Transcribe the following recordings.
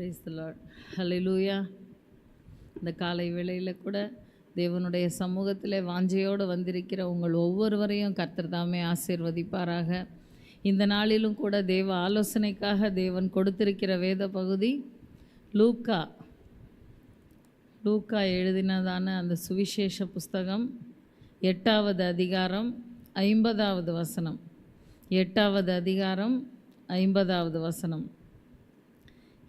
Praise the Lord. ஹல்லேலூயா. இந்த காலை வேளையில் கூட தேவனுடைய சமூகத்தில் வாஞ்சையோடு வந்திருக்கிற உங்கள் ஒவ்வொருவரையும் கர்த்தர் தாமே ஆசீர்வதிப்பாராக. இந்த நாளிலும் கூட தேவ ஆலோசனைக்காக தேவன் கொடுத்திருக்கிற வேத பகுதி லூக்கா எழுதினதான அந்த சுவிசேஷ புஸ்தகம் 8வது அதிகாரம் 50வது வசனம். 8வது அதிகாரம் 50வது வசனம்.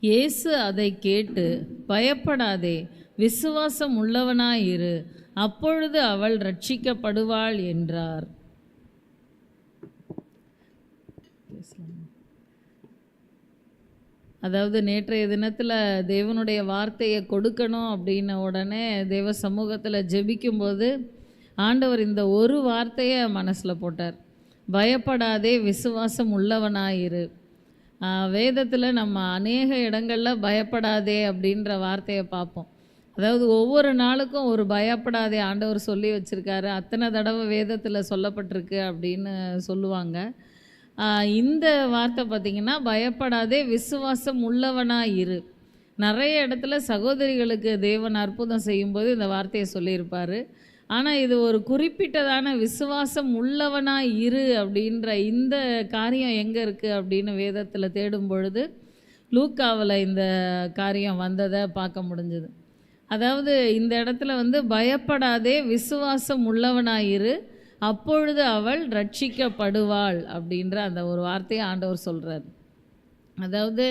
இயேசு அதை கேட்டு, பயப்படாதே, விசுவாசம் உள்ளவனாயிரு, அப்பொழுது அவள் ரட்சிக்கப்படுவாள் என்றார். அதாவது நேற்றைய தினத்தில் தேவனுடைய வார்த்தையை கொடுக்கணும் அப்படின்ன உடனே தேவ சமூகத்தில் ஜெபிக்கும்போது ஆண்டவர் இந்த ஒரு வார்த்தையை மனசில் போட்டார். பயப்படாதே, விசுவாசம் உள்ளவனாயிரு. வேதத்தில் நம்ம அநேக இடங்களில் பயப்படாதே அப்படின்ற வார்த்தையை பார்ப்போம். அதாவது ஒவ்வொரு நாளுக்கும் ஒரு பயப்படாதே ஆண்டவர் சொல்லி வச்சுருக்காரு, அத்தனை தடவை வேதத்தில் சொல்லப்பட்டிருக்கு அப்படின்னு சொல்லுவாங்க. இந்த வார்த்தை பார்த்திங்கன்னா, பயப்படாதே, விசுவாசம் உள்ளவனாக இரு. நிறைய இடத்துல சகோதரிகளுக்கு தேவன் அற்புதம் செய்யும்போது இந்த வார்த்தையை சொல்லியிருப்பார். ஆனால் இது ஒரு குறிப்பிட்டதான விசுவாசம் உள்ளவனாக இரு அப்படின்ற இந்த காரியம் எங்கே இருக்குது அப்படின்னு வேதத்தில் தேடும் பொழுது லூக்காவில் இந்த காரியம் வந்ததை பார்க்க முடிஞ்சுது. அதாவது இந்த இடத்துல பயப்படாதே, விசுவாசம் உள்ளவனாக இரு, அப்பொழுது அவள் ரட்சிக்கப்படுவாள் அப்படின்ற அந்த ஒரு வார்த்தையை ஆண்டவர் சொல்கிறார். அதாவது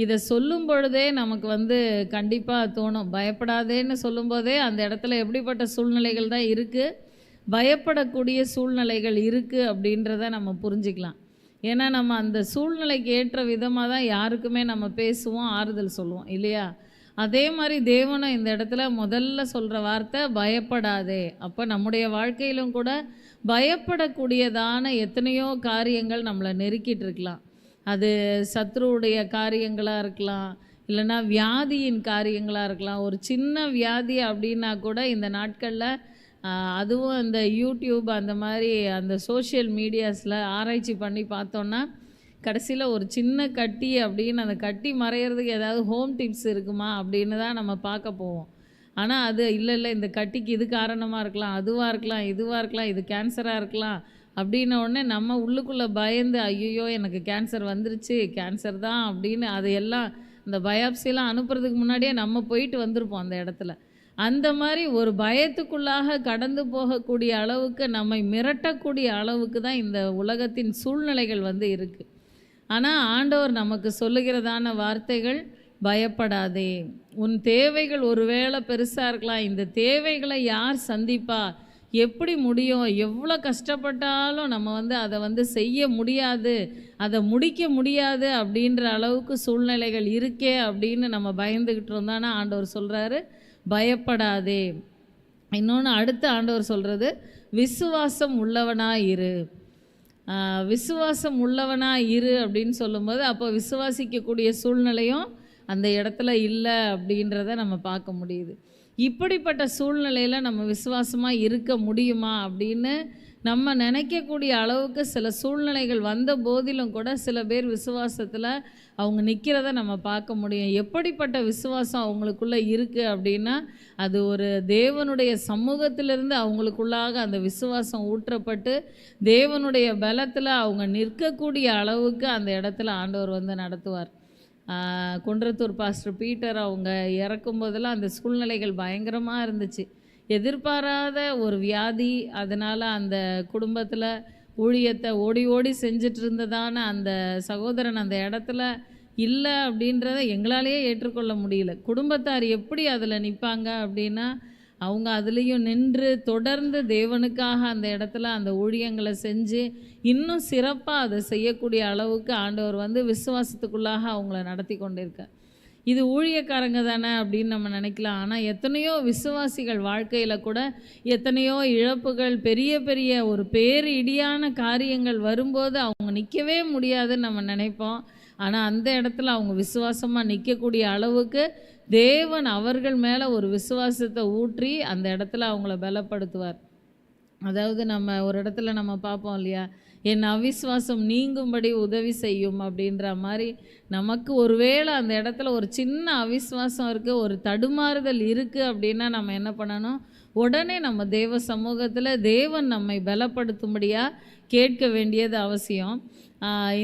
இதை சொல்லும் பொழுதே நமக்கு கண்டிப்பாக தோணும், பயப்படாதேன்னு சொல்லும்போதே அந்த இடத்துல எப்படிப்பட்ட சூழ்நிலைகள் தான் இருக்குது, பயப்படக்கூடிய சூழ்நிலைகள் இருக்குது அப்படின்றத நம்ம புரிஞ்சுக்கலாம். ஏன்னா நம்ம அந்த சூழ்நிலைக்கு ஏற்ற விதமாக தான் யாருக்குமே நம்ம பேசுவோம், ஆறுதல் சொல்லுவோம் இல்லையா? அதே மாதிரி தேவனும் இந்த இடத்துல முதல்ல சொல்கிற வார்த்தை பயப்படாதே. அப்போ நம்முடைய வாழ்க்கையிலும் கூட பயப்படக்கூடியதான எத்தனையோ காரியங்கள் நம்மளை நெருக்கிட்டு இருக்கலாம். அது சத்ருவுடைய காரியங்களாக இருக்கலாம், இல்லைன்னா வியாதியின் காரியங்களாக இருக்கலாம். ஒரு சின்ன வியாதி அப்படின்னா கூட இந்த நாட்களில் அதுவும் அந்த யூடியூப் அந்த மாதிரி அந்த சோஷியல் மீடியாஸில் ஆராய்ச்சி பண்ணி பார்த்தோன்னா கடைசியில் ஒரு சின்ன கட்டி அப்படின்னு அந்த கட்டி மறையிறதுக்கு ஏதாவது ஹோம் டிப்ஸ் இருக்குமா அப்படின்னு தான் நம்ம பார்க்க போவோம். ஆனால் அது இல்லை, இந்த கட்டிக்கு இது காரணமாக இருக்கலாம், அதுவாக இருக்கலாம், இதுவாக இருக்கலாம், இது கேன்சராக இருக்கலாம் அப்படின்ன உடனே நம்ம உள்ளுக்குள்ளே பயந்து, ஐயோ எனக்கு கேன்சர் வந்துருச்சு, கேன்சர் தான் அப்படின்னு அதையெல்லாம் இந்த பயாப்சியெல்லாம் அனுப்புறதுக்கு முன்னாடியே நம்ம போயிட்டு வந்திருப்போம் அந்த இடத்துல. அந்த மாதிரி ஒரு பயத்துக்குள்ளாக கடந்து போகக்கூடிய அளவுக்கு, நம்மை மிரட்டக்கூடிய அளவுக்கு தான் இந்த உலகத்தின் சூழ்நிலைகள் இருக்குது. ஆனால் ஆண்டவர் நமக்கு சொல்லுகிறதான வார்த்தைகள், பயப்படாதே. உன் தேவைகள் ஒருவேளை பெருசாக இருக்கலாம், இந்த தேவைகளை யார் சந்திப்பா, எப்படி முடியும், எவ்வளோ கஷ்டப்பட்டாலும் நம்ம அதை செய்ய முடியாது, அதை முடிக்க முடியாது அப்படின்ற அளவுக்கு சூழ்நிலைகள் இருக்கே அப்படின்னு நம்ம பயந்துக்கிட்டு இருந்தோன்னா ஆண்டவர் சொல்கிறாரு, பயப்படாதே. இன்னொன்று அடுத்து ஆண்டவர் சொல்கிறது, விசுவாசம் உள்ளவனாக இரு. விசுவாசம் உள்ளவனாக இரு அப்படின்னு சொல்லும்போது அப்போ விசுவாசிக்கக்கூடிய சூழ்நிலையும் அந்த இடத்துல இல்லை அப்படின்றத நம்ம பார்க்க முடியுது. இப்படிப்பட்ட சூழ்நிலையில் நம்ம விசுவாசமாக இருக்க முடியுமா அப்படின்னு நம்ம நினைக்கக்கூடிய அளவுக்கு சில சூழ்நிலைகள் வந்த போதிலும் கூட சில பேர் விசுவாசத்தில் அவங்க நிற்கிறத நம்ம பார்க்க முடியும். எப்படிப்பட்ட விசுவாசம் அவங்களுக்குள்ளே இருக்குது அப்படின்னா, அது ஒரு தேவனுடைய சமூகத்திலிருந்து அவங்களுக்குள்ளாக அந்த விசுவாசம் ஊற்றப்பட்டு தேவனுடைய பலத்தில் அவங்க நிற்கக்கூடிய அளவுக்கு அந்த இடத்துல ஆண்டவர் நடத்துவார். குன்றத்தூர் பாஸ்டர் பீட்டர் அவங்க இறக்கும்போதெல்லாம் அந்த சூழ்நிலைகள் பயங்கரமாக இருந்துச்சு. எதிர்பாராத ஒரு வியாதி, அதனால் அந்த குடும்பத்தில் ஊழியத்தை ஓடி ஓடி செஞ்சிட்டு இருந்ததான அந்த சகோதரன் அந்த இடத்துல இல்லை அப்படின்றத எங்களாலேயே ஏற்றுக்கொள்ள முடியல. குடும்பத்தார் எப்படி அதில் நிற்பாங்க அப்படின்னா, அவங்க அதுலேயும் நின்று தொடர்ந்து தேவனுக்காக அந்த இடத்துல அந்த ஊழியங்களை செஞ்சு இன்னும் சிறப்பாக அதை செய்யக்கூடிய அளவுக்கு ஆண்டவர் விசுவாசத்துக்குள்ளாக அவங்கள நடத்தி கொண்டிருக்கார். இது ஊழியக்காரங்க தானே அப்படின்னு நம்ம நினைக்கலாம். ஆனால் எத்தனையோ விசுவாசிகள் வாழ்க்கையில் கூட எத்தனையோ இழப்புகள், பெரிய பெரிய ஒரு பேரிடியான காரியங்கள் வரும்போது அவங்க நிற்கவே முடியாதுன்னு நம்ம நினைப்போம். ஆனால் அந்த இடத்துல அவங்க விசுவாசமாக நிற்கக்கூடிய அளவுக்கு தேவன் அவர்கள் மேலே ஒரு விசுவாசத்தை ஊற்றி அந்த இடத்துல அவங்கள பலப்படுத்துவார். அதாவது நம்ம ஒரு இடத்துல நம்ம பார்ப்போம் இல்லையா, என் அவிசுவாசம் நீங்கும்படி உதவி செய்யும் அப்படின்ற மாதிரி நமக்கு ஒருவேளை அந்த இடத்துல ஒரு சின்ன அவிசுவாசம் இருக்குது, ஒரு தடுமாறுதல் இருக்குது அப்படின்னா நம்ம என்ன பண்ணணும்? உடனே நம்ம தேவ சமூகத்தில் தேவன் நம்மை பலப்படுத்தும்படியாக கேட்க வேண்டியது அவசியம்.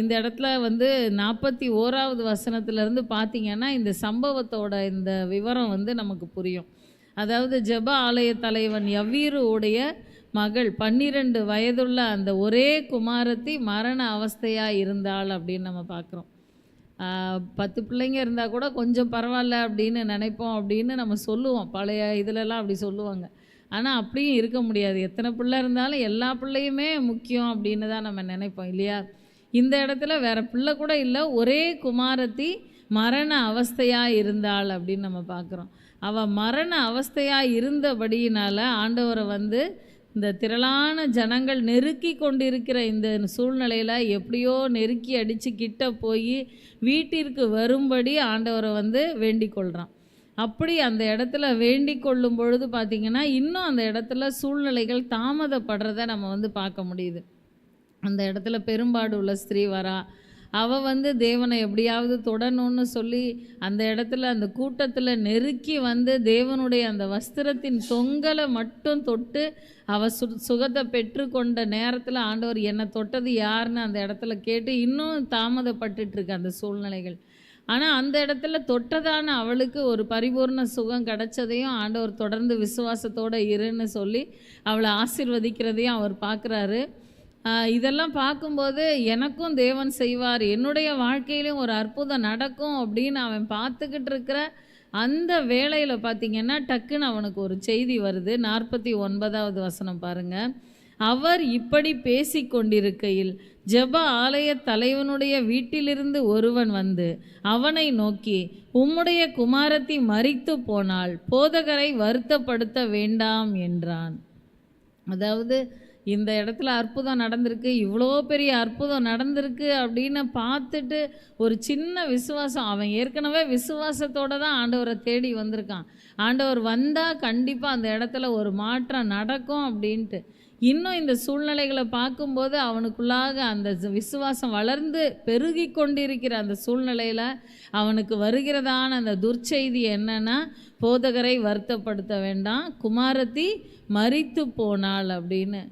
இந்த இடத்துல வந்து 41வது வசனத்திலேருந்து பார்த்திங்கன்னா இந்த சம்பவத்தோட இந்த விவரம் வந்து நமக்கு புரியும். அதாவது ஜெப ஆலய தலைவன் யவ்வீரு உடைய மகள் 12 வயதுள்ள அந்த ஒரே குமாரத்தி மரண அவஸ்தையாக இருந்தாள் அப்படின்னு நம்ம பார்க்குறோம். 10 பிள்ளைங்க இருந்தால் கூட கொஞ்சம் பரவாயில்ல அப்படின்னு நினைப்போம் அப்படின்னு நம்ம சொல்லுவோம். பழைய இதிலெல்லாம் அப்படி சொல்லுவாங்க. ஆனால் அப்படியும் இருக்க முடியாது. எத்தனை பிள்ளை இருந்தாலும் எல்லா பிள்ளையுமே முக்கியம் அப்படின்னு தான் நம்ம நினைப்போம் இல்லையா? இந்த இடத்துல வேறு பிள்ளை கூட இல்லை, ஒரே குமாரத்தி மரண அவஸ்தையாக இருந்தாள் அப்படின்னு நம்ம பார்க்குறோம். அவள் மரண அவஸ்தையாக இருந்தபடியினால் ஆண்டவரை வந்து இந்த திரளான ஜனங்கள் நெருக்கி கொண்டிருக்கிற இந்த சூழ்நிலையில் எப்படியோ நெருக்கி அடித்து கிட்ட போய் வீட்டிற்கு வரும்படி ஆண்டவரை வந்து வேண்டிக் கொள்கிறான். அப்படி அந்த இடத்துல வேண்டிக் கொள்ளும் பொழுது பார்த்திங்கன்னா இன்னும் அந்த இடத்துல சூழ்நிலைகள் தாமதப்படுறத நம்ம வந்து பார்க்க முடியுது. அந்த இடத்துல பெரும்பாடு உள்ள ஸ்திரீ வரா, அவள் வந்து தேவனை எப்படியாவது தொடணும்னு சொல்லி அந்த இடத்துல அந்த கூட்டத்தில் நெருக்கி வந்து தேவனுடைய அந்த வஸ்திரத்தின் தொங்கலை மட்டும் தொட்டு அவள் சுகத்தை பெற்றுக்கொண்ட நேரத்தில் ஆண்டவர் என்னை தொட்டது யாருன்னு அந்த இடத்துல கேட்டு இன்னும் தாமதப்பட்டுருக்கு அந்த சூழ்நிலைகள். ஆனால் அந்த இடத்துல தொட்டதான அவளுக்கு ஒரு பரிபூர்ண சுகம் கிடச்சதையும் ஆண்டவர் தொடர்ந்து விசுவாசத்தோடு இருன்னு சொல்லி அவளை ஆசீர்வதிக்கிறதையும் அவர் பார்க்குறாரு. இதெல்லாம் பார்க்கும்போது எனக்கும் தேவன் செய்வார், என்னுடைய வாழ்க்கையிலையும் ஒரு அற்புதம் நடக்கும் அப்படின்னு அவன் பார்த்துக்கிட்டு இருக்கிற அந்த வேளையில் பார்த்திங்கன்னா டக்குன்னு அவனுக்கு ஒரு செய்தி வருது. 49வது வசனம் பாருங்கள். அவர் இப்படி பேசி கொண்டிருக்கையில் ஜெப ஆலய தலைவனுடைய வீட்டிலிருந்து ஒருவன் வந்து அவனை நோக்கி, உம்முடைய குமாரத்தி மரித்து போனால் போதகரை வருத்தப்படுத்த வேண்டாம் என்றான். அதாவது இந்த இடத்துல அற்புதம் நடந்திருக்கு, இவ்வளோ பெரிய அற்புதம் நடந்திருக்கு அப்படின்னு பார்த்துட்டு ஒரு சின்ன விசுவாசம், அவன் ஏற்கனவே விசுவாசத்தோடு தான் ஆண்டவரை தேடி வந்திருக்கான். ஆண்டவர் வந்தால் கண்டிப்பாக அந்த இடத்துல ஒரு மாற்றம் நடக்கும் அப்படின்ட்டு. இன்னும் இந்த சூழ்நிலைகளை பார்க்கும்போது அவனுக்குள்ளாக அந்த விசுவாசம் வளர்ந்து பெருகி கொண்டிருக்கிற அந்த சூழ்நிலையில் அவனுக்கு வருகிறதான அந்த துர்ச்செய்தி என்னன்னா, போதகரை வருத்தப்படுத்த வேண்டாம், குமாரத்தி மரித்து போனாள் அப்படின்னு.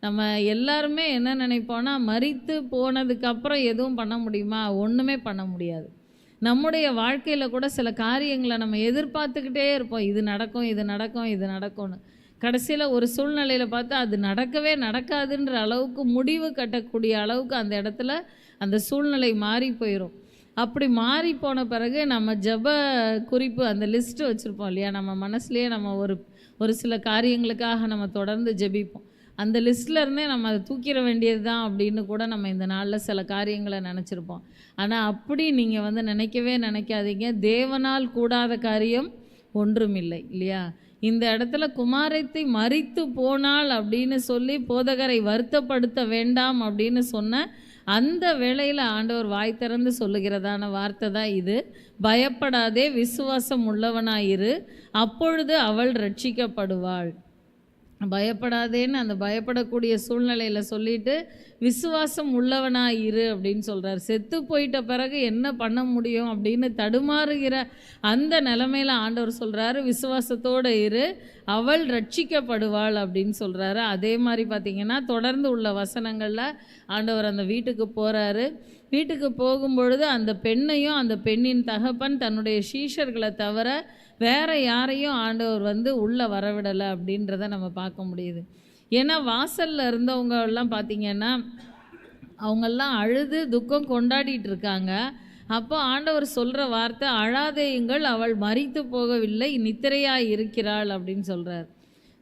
நம்ம எல்லாருமே என்ன நினைப்போன்னா, மரித்து போனதுக்கப்புறம் எதுவும் பண்ண முடியுமா? ஒன்றுமே பண்ண முடியாது. நம்முடைய வாழ்க்கையில் கூட சில காரியங்களை நம்ம எதிர்பார்த்துக்கிட்டே இருப்போம், இது நடக்கும் இது நடக்கும் இது நடக்கும்னு. கடைசியில் ஒரு சூழ்நிலையில் பார்த்தா அது நடக்கவே நடக்காதுன்ற அளவுக்கு முடிவு கட்டக்கூடிய அளவுக்கு அந்த இடத்துல அந்த சூழ்நிலை மாறி போயிடும். அப்படி மாறி போன பிறகு நம்ம ஜெப குறிப்பு அந்த லிஸ்ட்டு வச்சுருப்போம் இல்லையா? நம்ம மனசுலேயே நம்ம ஒரு சில காரியங்களுக்காக நம்ம தொடர்ந்து ஜெபிப்போம். அந்த லிஸ்ட்டில் இருந்தே நம்ம அதை தூக்கிட வேண்டியது தான் அப்படின்னு கூட நம்ம இந்த நாளில் சில காரியங்களை நினச்சிருப்போம். ஆனால் அப்படி நீங்கள் வந்து நினைக்கவே நினைக்காதீங்க. தேவனால் கூடாத காரியம் ஒன்றுமில்லை இல்லையா? இந்த இடத்துல குமாரத்தி மரித்து போனாள் அப்படின்னு சொல்லி போதகரை வருத்தப்படுத்த வேண்டாம் அப்படின்னு சொன்ன அந்த வேளையில் ஆண்டவர் வாய் திறந்து சொல்லுகிறதான வார்த்தை தான் இது. பயப்படாதே, விசுவாசம் உள்ளவனாயிரு, அப்பொழுது அவள் ரட்சிக்கப்படுவாள். பயப்படாதேன்னு அந்த பயப்படக்கூடிய சூழ்நிலையில் சொல்லிட்டு விசுவாசம் உள்ளவனாக இரு அப்படின்னு சொல்கிறார். செத்து போயிட்ட பிறகு என்ன பண்ண முடியும் அப்படின்னு தடுமாறுகிற அந்த நிலைமையில் ஆண்டவர் சொல்கிறாரு, விசுவாசத்தோடு இரு, அவள் ரட்சிக்கப்படுவாள் அப்படின்னு சொல்கிறாரு. அதே மாதிரி பார்த்திங்கன்னா தொடர்ந்து உள்ள வசனங்களில் ஆண்டவர் அந்த வீட்டுக்கு போகிறாரு. வீட்டுக்கு போகும்பொழுது அந்த பெண்ணையும் அந்த பெண்ணின் தகப்பன் தன்னுடைய சீஷர்களை தவிர வேறு யாரையும் ஆண்டவர் வந்து உள்ளே வரவிடலை அப்படின்றத நம்ம பார்க்க முடியுது. ஏன்னா வாசலில் இருந்தவங்க எல்லாம் பார்த்திங்கன்னா அவங்கெல்லாம் அழுது துக்கம் கொண்டாடிட்டு இருக்காங்க. அப்போ ஆண்டவர் சொல்கிற வார்த்தை, அழாதேயுங்கள், அவள் மரித்து போகவில்லை, நித்திரையாக இருக்கிறாள் அப்படின்னு சொல்கிறார்.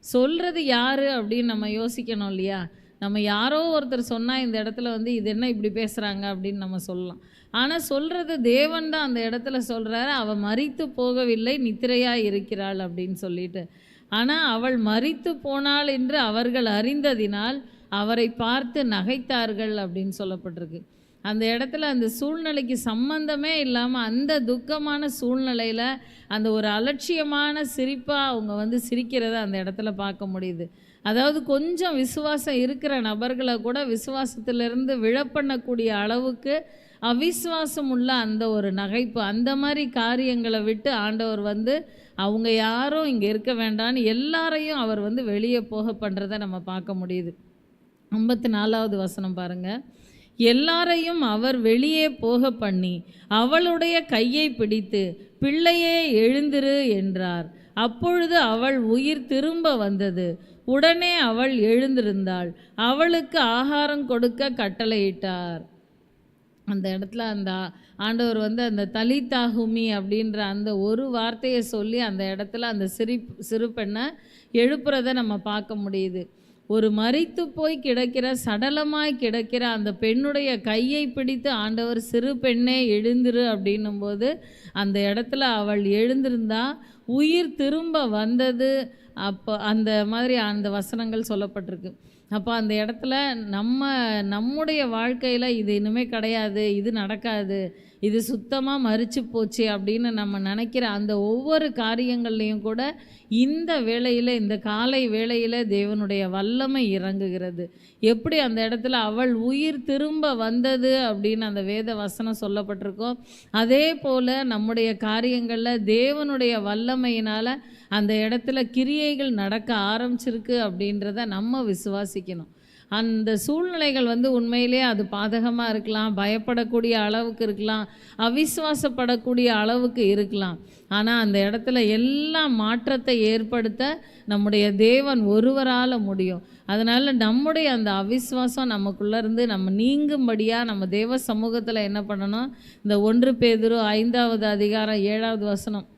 சொல்கிறது யார் அப்படின்னு நம்ம யோசிக்கணும் இல்லையா? நம்ம யாரோ ஒருத்தர் சொன்னால் இந்த இடத்துல வந்து இது என்ன இப்படி பேசுகிறாங்க அப்படின்னு நம்ம சொல்லலாம். ஆனால் சொல்கிறது தேவன் தான் அந்த இடத்துல சொல்கிறாரு, அவள் மரித்து போகவில்லை, நித்திரையாக இருக்கிறாள் அப்படின்னு சொல்லிட்டு. ஆனால் அவள் மரித்து போனாள் என்று அவர்கள் அறிந்ததினால் அவரை பார்த்து நகைத்தார்கள் அப்படின்னு சொல்லப்பட்டிருக்கு. அந்த இடத்துல அந்த சூழ்நிலைக்கு சம்பந்தமே இல்லாமல் அந்த துக்கமான சூழ்நிலையில் அந்த ஒரு அலட்சியமான சிரிப்பாக அவங்க வந்து சிரிக்கிறத அந்த இடத்துல பார்க்க முடியுது. அதாவது கொஞ்சம் விசுவாசம் இருக்கிற நபர்களை கூட விசுவாசத்திலிருந்து விழப்பண்ணக்கூடிய அளவுக்கு அவிசுவாசம் உள்ள அந்த ஒரு நகைப்பு, அந்த மாதிரி காரியங்களை விட்டு ஆண்டவர் வந்து அவங்க யாரும் இங்கே இருக்க வேண்டான்னு எல்லாரையும் அவர் வந்து வெளியே போக பண்ணுறதை நம்ம பார்க்க முடியுது. 54வது வசனம் பாருங்க. எல்லாரையும் அவர் வெளியே போக பண்ணி அவளுடைய கையை பிடித்து, பிள்ளையே எழுந்திரு என்றார். அப்பொழுது அவள் உயிர் திரும்ப வந்தது. உடனே அவள் எழுந்திருந்தாள். அவளுக்கு ஆகாரம் கொடுக்க கட்டளையிட்டார். அந்த இடத்துல அந்த ஆண்டவர் வந்து அந்த தலித்தாகுமி அப்படின்ற அந்த ஒரு வார்த்தையை சொல்லி அந்த இடத்துல அந்த சிறு பெண்ணை எழுப்புறதை நம்ம பார்க்க முடியுது. ஒரு மரித்து போய் கிடக்கிற, சடலமாய் கிடக்கிற அந்த பெண்ணுடைய கையை பிடித்து ஆண்டவர் சிறு பெண்ணே எழுந்திரு அப்படின்னும்போது அந்த இடத்துல அவள் எழுந்திருந்தா, உயிர் திரும்ப வந்தது. அப்போ அந்த மாதிரி அந்த வசனங்கள் சொல்லப்பட்டிருக்கு. அப்போ அந்த இடத்துல நம்முடைய வாழ்க்கையில் இது இனிமேல் கிடையாது, இது நடக்காது, இது சுத்தமாக மரிச்சு போச்சு அப்படின்னு நம்ம நினைக்கிற அந்த ஒவ்வொரு காரியங்கள்லேயும் கூட இந்த வேளையில், இந்த காலை வேளையில் தேவனுடைய வல்லமை இறங்குகிறது. எப்படி அந்த இடத்துல அவள் உயிர் திரும்ப வந்தது அப்படின்னு அந்த வேத வசனம் சொல்லப்பட்டிருக்கோ, அதே போல் நம்முடைய காரியங்களில் தேவனுடைய வல்லமையினால் அந்த இடத்துல கிரியைகள் நடக்க ஆரம்பிச்சிருக்கு அப்படின்றத நம்ம விசுவாசிக்கணும். அந்த சூழ்நிலைகள் வந்து உண்மையிலே அது பாதகமாக இருக்கலாம், பயப்படக்கூடிய அளவுக்கு இருக்கலாம், அவிசுவாசப்படக்கூடிய அளவுக்கு இருக்கலாம். ஆனால் அந்த இடத்துல எல்லா மாற்றத்தை ஏற்படுத்த நம்முடைய தேவன் ஒருவரால் முடியும். அதனால் நம்முடைய அந்த அவிசுவாசம் நமக்குள்ளேருந்து நம்ம நீங்கும்படியாக நம்ம தேவ சமூகத்தில் என்ன பண்ணணும்? இந்த 1 பேதுரு 5வது அதிகாரம் 7வது வசனம்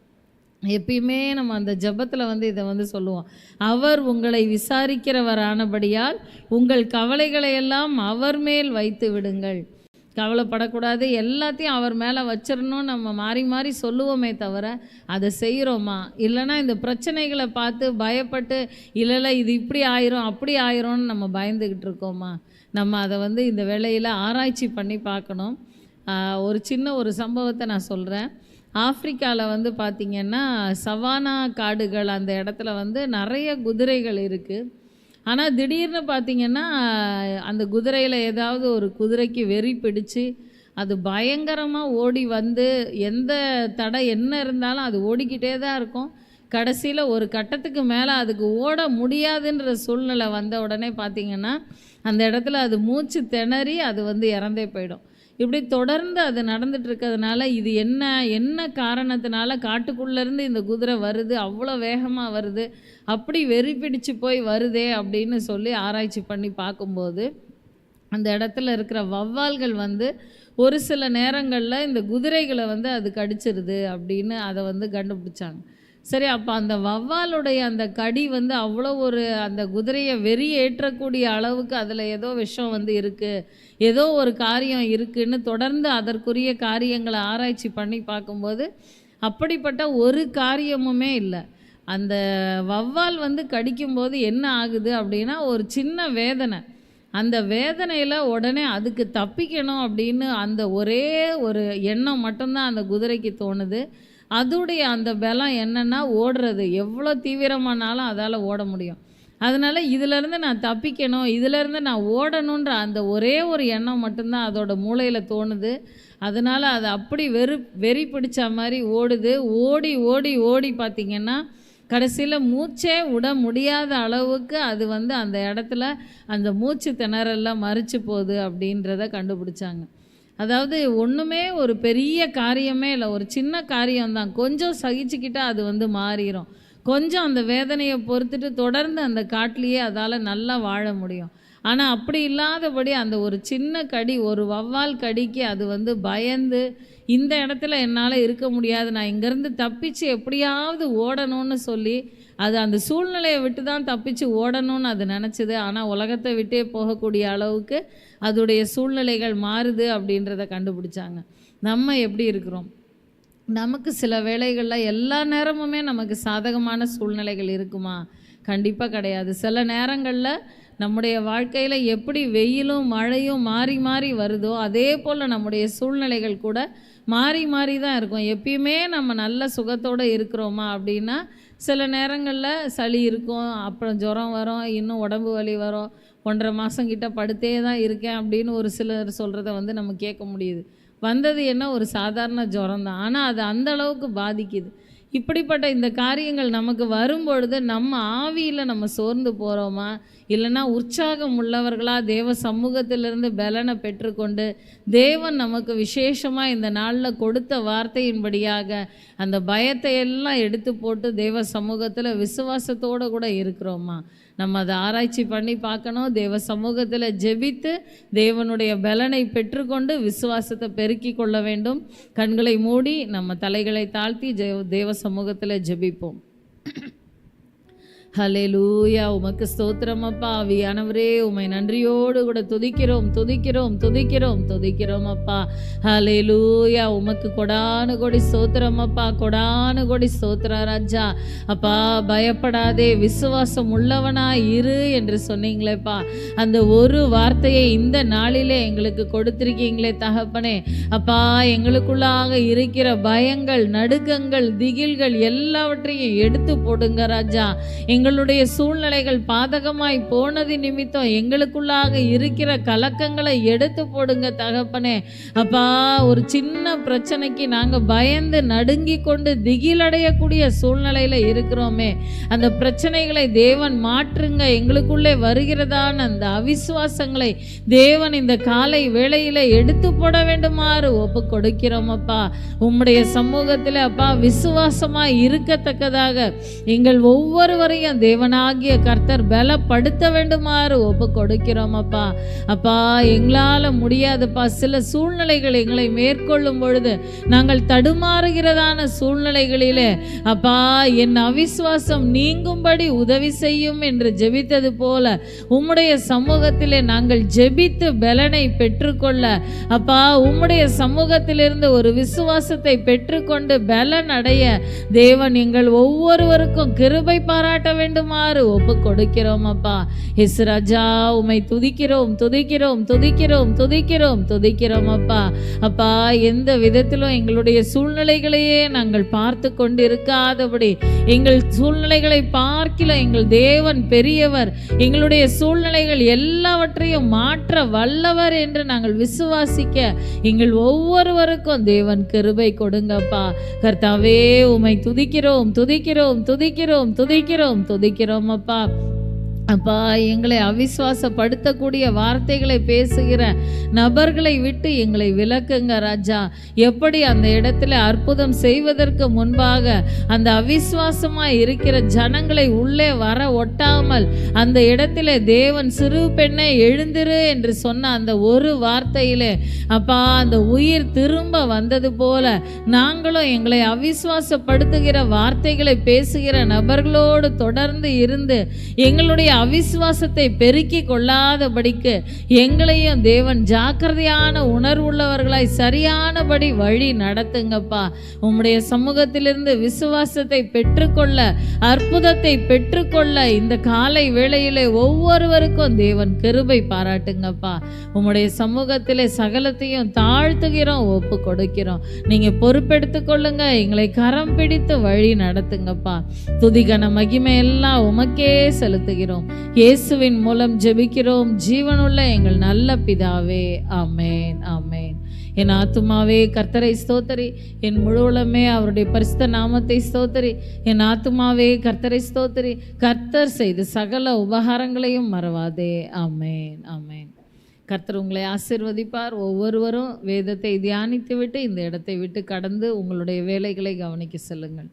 எப்பயுமே நம்ம அந்த ஜெபத்தில் வந்து இதை வந்து சொல்லுவோம். அவர் உங்களை விசாரிக்கிறவரானபடியால் உங்கள் கவலைகளை எல்லாம் அவர் மேல் வைத்து விடுங்கள். கவலைப்படக்கூடாது, எல்லாத்தையும் அவர் மேலே வச்சிடணும் நம்ம மாறி மாறி சொல்லுவோமே தவிர அதை செய்கிறோமா? இல்லைனா இந்த பிரச்சனைகளை பார்த்து பயப்பட்டு இல்லை இது இப்படி ஆயிரும் அப்படி ஆயிரும்னு நம்ம பயந்துக்கிட்டு இருக்கோமா? நம்ம அதை வந்து இந்த வேளையில் ஆராய்ச்சி பண்ணி பார்க்கணும். ஒரு சின்ன ஒரு சம்பவத்தை நான் சொல்கிறேன். ஆப்பிரிக்காவில் வந்து பார்த்திங்கன்னா சவானா காடுகள், அந்த இடத்துல வந்து நிறைய குதிரைகள் இருக்குது. ஆனால் திடீர்னு பார்த்திங்கன்னா அந்த குதிரையில் ஏதாவது ஒரு குதிரைக்கு வெறி பிடிச்சு அது பயங்கரமாக ஓடி வந்து எந்த தடை என்ன இருந்தாலும் அது ஓடிக்கிட்டே தான் இருக்கும். கடைசியில் ஒரு கட்டத்துக்கு மேலே அதுக்கு ஓட முடியாதுன்ற சூழ்நிலை வந்த உடனே பார்த்திங்கன்னா அந்த இடத்துல அது மூச்சு திணறி அது வந்து இறந்தே போயிடும். இப்படி தொடர்ந்து அது நடந்துட்டு இருக்கிறதுனால இது என்ன காரணத்தினால காட்டுக்குள்ளேருந்து இந்த குதிரை வருது, அவ்வளோ வேகமாக வருது, அப்படி வெறி பிடிச்சு போய் வருதே அப்படின்னு சொல்லி ஆராய்ச்சி பண்ணி பார்க்கும்போது அந்த இடத்துல இருக்கிற வௌவால்கள் வந்து ஒரு சில நேரங்களில் இந்த குதிரைகளை வந்து அது கடிச்சிருது அப்படின்னு அதை வந்து கண்டுபிடிச்சாங்க. சரி, அப்போ அந்த வௌவாலுடைய அந்த கடி வந்து அவ்வளோ ஒரு அந்த குதிரையை வெறி ஏற்றக்கூடிய அளவுக்கு அதில் ஏதோ விஷம் வந்து இருக்குது, ஏதோ ஒரு காரியம் இருக்குதுன்னு தொடர்ந்து அதற்குரிய காரியங்களை ஆராய்ச்சி பண்ணி பார்க்கும்போது அப்படிப்பட்ட ஒரு காரியமுமே இல்லை. அந்த வௌவால் வந்து கடிக்கும்போது என்ன ஆகுது அப்படின்னா ஒரு சின்ன வேதனை, அந்த வேதனையில் உடனே அதுக்கு தப்பிக்கணும் அப்படின்னு அந்த ஒரே ஒரு எண்ணம் மட்டும்தான் அந்த குதிரைக்கு தோணுது. அதோடைய அந்த பலம் என்னென்னா ஓடுறது, எவ்வளோ தீவிரமானாலும் அதால் ஓட முடியும். அதனால் இதிலேருந்து நான் தப்பிக்கணும், இதிலேருந்து நான் ஓடணுன்ற அந்த ஒரே ஒரு எண்ணம் மட்டும்தான் அதோட மூளையில் தோணுது. அதனால் அது அப்படி வெறி பிடிச்ச மாதிரி ஓடுது. ஓடி ஓடி ஓடி பார்த்திங்கன்னா கடைசியில் மூச்சே விட முடியாத அளவுக்கு அது வந்து அந்த இடத்துல அந்த மூச்சு திணறெல்லாம் மறிச்சு போகுது அப்படின்றத கண்டுபிடிச்சாங்க. அதாவது ஒன்றுமே ஒரு பெரிய காரியமே இல்லை, ஒரு சின்ன காரியம்தான். கொஞ்சம் சகிச்சுக்கிட்டால் அது வந்து மாறிடும். கொஞ்சம் அந்த வேதனையை பொறுத்துட்டு தொடர்ந்து அந்த காட்டிலேயே அதால் நல்லா வாழ முடியும். ஆனால் அப்படி இல்லாதபடி அந்த ஒரு சின்ன கடி, ஒரு வௌவால் கடிக்கு அது வந்து பயந்து இந்த இடத்துல என்னால் இருக்க முடியாது, நான் இங்கேருந்து தப்பிச்சு எப்படியாவது ஓடணும்னு சொல்லி அது அந்த சூழ்நிலையை விட்டு தான் தப்பிச்சு ஓடணும்னு அது நினச்சிது. ஆனால் உலகத்தை விட்டே போகக்கூடிய அளவுக்கு அதோடைய சூழ்நிலைகள் மாறுது அப்படின்றத கண்டுபிடிச்சாங்க. நம்ம எப்படி இருக்கிறோம்? நமக்கு சில வேளைகளில் எல்லா நேரமுமே நமக்கு சாதகமான சூழ்நிலைகள் இருக்குமா? கண்டிப்பாக கிடையாது. சில நேரங்களில் நம்முடைய வாழ்க்கையில் எப்படி வெயிலும் மழையும் மாறி மாறி வருதோ அதே போல் நம்முடைய சூழ்நிலைகள் கூட மாறி மாறி தான் இருக்கும். எப்பயுமே நம்ம நல்ல சுகத்தோடு இருக்கிறோமா அப்படின்னா சில நேரங்களில் சளி இருக்கும், அப்புறம் ஜுரம் வரும், இன்னும் உடம்பு வலி வரும். 1.5 மாதம் கிட்ட படுத்தே தான் இருக்கேன் அப்படின்னு ஒரு சிலர் சொல்கிறத நம்ம கேட்க முடியுது. வந்தது என்ன ஒரு சாதாரண ஜுரம் தான், ஆனால் அது அந்த அளவுக்கு பாதிக்குது. இப்படிப்பட்ட இந்த காரியங்கள் நமக்கு வரும்பொழுது நம்ம ஆவியில் நம்ம சோர்ந்து போகிறோமா, இல்லைன்னா உற்சாகம் உள்ளவர்களாக தேவ சமூகத்திலிருந்து பலனை பெற்றுக்கொண்டு தேவன் நமக்கு விசேஷமாக இந்த நாளில் கொடுத்த வார்த்தையின்படியாக அந்த பயத்தை எல்லாம் எடுத்து போட்டு தேவ சமூகத்தில் விசுவாசத்தோடு கூட இருக்கிறோமா? நம்ம அதை ஆராய்ச்சி பண்ணி பார்க்கணும். தேவ சமூகத்தில் ஜெபித்து தேவனுடைய பலனை பெற்றுக்கொண்டு விசுவாசத்தை பெருக்கி கொள்ள வேண்டும். கண்களை மூடி நம்ம தலைகளை தாழ்த்தி தேவ சமூகத்தில் ஜெபிப்போம். ஹல்லேலூயா. உமக்கு ஸ்தோத்திரம் அப்பா. ஆவியானவரே உம்மை நன்றியோடு கூட துதிக்கிறோம் துதிக்கிறோம் துதிக்கிறோம் துதிக்கிறோம் அப்பா. ஹல்லேலூயா. உமக்கு கொடானு கொடி ஸ்தோத்திரம் அப்பா, கொடானு கொடி ஸ்தோத்திர ராஜா. அப்பா பயப்படாதே, விசுவாசம் உள்ளவனா இரு என்று சொன்னீங்களேப்பா. அந்த ஒரு வார்த்தையை இந்த நாளிலே எங்களுக்கு கொடுத்திருக்கீங்களே தகப்பனே. அப்பா எங்களுக்குள்ளாக இருக்கிற பயங்கள், நடுக்கங்கள், திகில்கள் எல்லாவற்றையும் எடுத்து போடுங்க ராஜா. எங்களுடைய சூழ்நிலைகள் பாதகமாய் போனது நிமித்தம் எங்களுக்குள்ளாக இருக்கிற கலக்கங்களை எடுத்து போடுங்க தகப்பனே. அப்பா ஒரு சின்ன பிரச்சனைக்கு நாங்கள் பயந்து நடுங்கி கொண்டு திகிலடையக்கூடிய சூழ்நிலையில் இருக்கிறோமே, அந்த பிரச்சனைகளை தேவன் மாற்றுங்க. எங்களுக்குள்ளே வருகிறதான அந்த அவிசுவாசங்களை தேவன் இந்த காலை வேளையில் எடுத்து போட வேண்டுமாறு ஒப்பு கொடுக்கிறோம் அப்பா. உம்முடைய சமூகத்தில் அப்பா விசுவாசமாக இருக்கத்தக்கதாக எங்கள் ஒவ்வொருவரையும் தேவனாகிய கர்த்தர் பலப்படுத்த வேண்டுமாறு ஒப்பு கொடுக்கிறோம் அப்பா. அப்பா எங்களால் முடியாதுப்பா. சில சூழ்நிலைகள் எங்களை மேற்கொள்ளும் பொழுது நாங்கள் தடுமாறுகிறதான சூழ்நிலைகளிலே அப்பா என் அவிசுவாசம் நீங்கும்படி உதவி செய்யும் என்று ஜெபித்தது போல உம்முடைய சமூகத்திலே நாங்கள் ஜெபித்து பலனை பெற்றுக்கொள்ள அப்பா உம்முடைய சமூகத்திலிருந்து ஒரு விசுவாசத்தை பெற்றுக்கொண்டு பலன் அடைய தேவன் எங்கள் ஒவ்வொருவருக்கும் கிருபை பாராட்ட வேண்டுமாறு ஒப்பு கொடுக்கிறோம் அப்பா. இயேசு ராஜா உம்மை துதிக்கிறோம் துதிக்கிறோம் துதிக்கிறோம் துதிக்கிறோம் துதிக்கிறோம் அப்பா. அப்பா எந்த விதத்திலும் எங்களுடைய சூழ்நிலைகளையே நாங்கள் பார்த்து கொண்டு இருக்காதபடி, எங்கள் சூழ்நிலைகளை பார்க்கல எங்கள் தேவன் பெரியவர், எங்களுடைய சூழ்நிலைகள் எல்லாவற்றையும் மாற்ற வல்லவர் என்று நாங்கள் விசுவாசிக்க எங்கள் ஒவ்வொருவருக்கும் தேவன் கிருபை கொடுங்கப்பா. கர்த்தாவே உம்மை துதிக்கிறோம் துதிக்கிறோம் துதிக்கிறோம் துதிக்கிறோம் துதிக்கிறோம் அப்பா. அப்பா எங்களை அவிசுவாசப்படுத்தக்கூடிய வார்த்தைகளை பேசுகிற நபர்களை விட்டு எங்களை விலக்குங்க ராஜா. எப்படி அந்த இடத்துல அற்புதம் செய்வதற்கு முன்பாக அந்த அவிசுவாசமாக இருக்கிற ஜனங்களை உள்ளே வர ஒட்டாமல் அந்த இடத்துல தேவன் சிறு பெண்ணை எழுந்திரு என்று சொன்ன அந்த ஒரு வார்த்தையிலே அப்பா அந்த உயிர் திரும்ப வந்தது போல நாங்களும் எங்களை அவிசுவாசப்படுத்துகிற வார்த்தைகளை பேசுகிற நபர்களோடு தொடர்ந்து இருந்து எங்களுடைய அவிசுவாசத்தை பெருக்கி கொள்ளாதபடிக்கு எங்களையும் தேவன் ஜாக்கிரதையான உணர்வுள்ளவர்களாய் சரியானபடி வழி நடத்துங்கப்பா. உம்முடைய சமூகத்திலிருந்து விசுவாசத்தை பெற்றுக்கொள்ள, அற்புதத்தை பெற்றுக்கொள்ள இந்த காலை வேளையிலே ஒவ்வொருவருக்கும் தேவன் கிருபை பாராட்டுங்கப்பா. உம்முடைய சமூகத்திலே சகலத்தையும் தாழ்த்துகிறோம், ஒப்பு கொடுக்கிறோம். நீங்க பொறுப்பெடுத்துக் கொள்ளுங்க, எங்களை கரம் பிடித்து வழி நடத்துங்கப்பா. துதிகன மகிமை எல்லாம் உமக்கே செலுத்துகிறோம். இயேசுவின் மூலம் ஜெபிக்கிறோம் ஜீவனுள்ள எங்கள் நல்ல பிதாவே. ஆமேன் ஆமேன். என் ஆத்துமாவே கர்த்தரை ஸ்தோத்தரி, என் முழுவலமே அவருடைய பரிசுத்த நாமத்தை ஸ்தோத்தரி. என் ஆத்துமாவே கர்த்தரை ஸ்தோத்தரி, கர்த்தர் செய்த சகல உபகாரங்களையும் மறவாதே. ஆமேன் ஆமேன். கர்த்தர் உங்களை ஆசீர்வதிப்பார். ஒவ்வொருவரும் வேதத்தை தியானித்து விட்டு இந்த இடத்தை விட்டு கடந்து உங்களுடைய வேலைகளை கவனிக்க செல்லுங்கள்.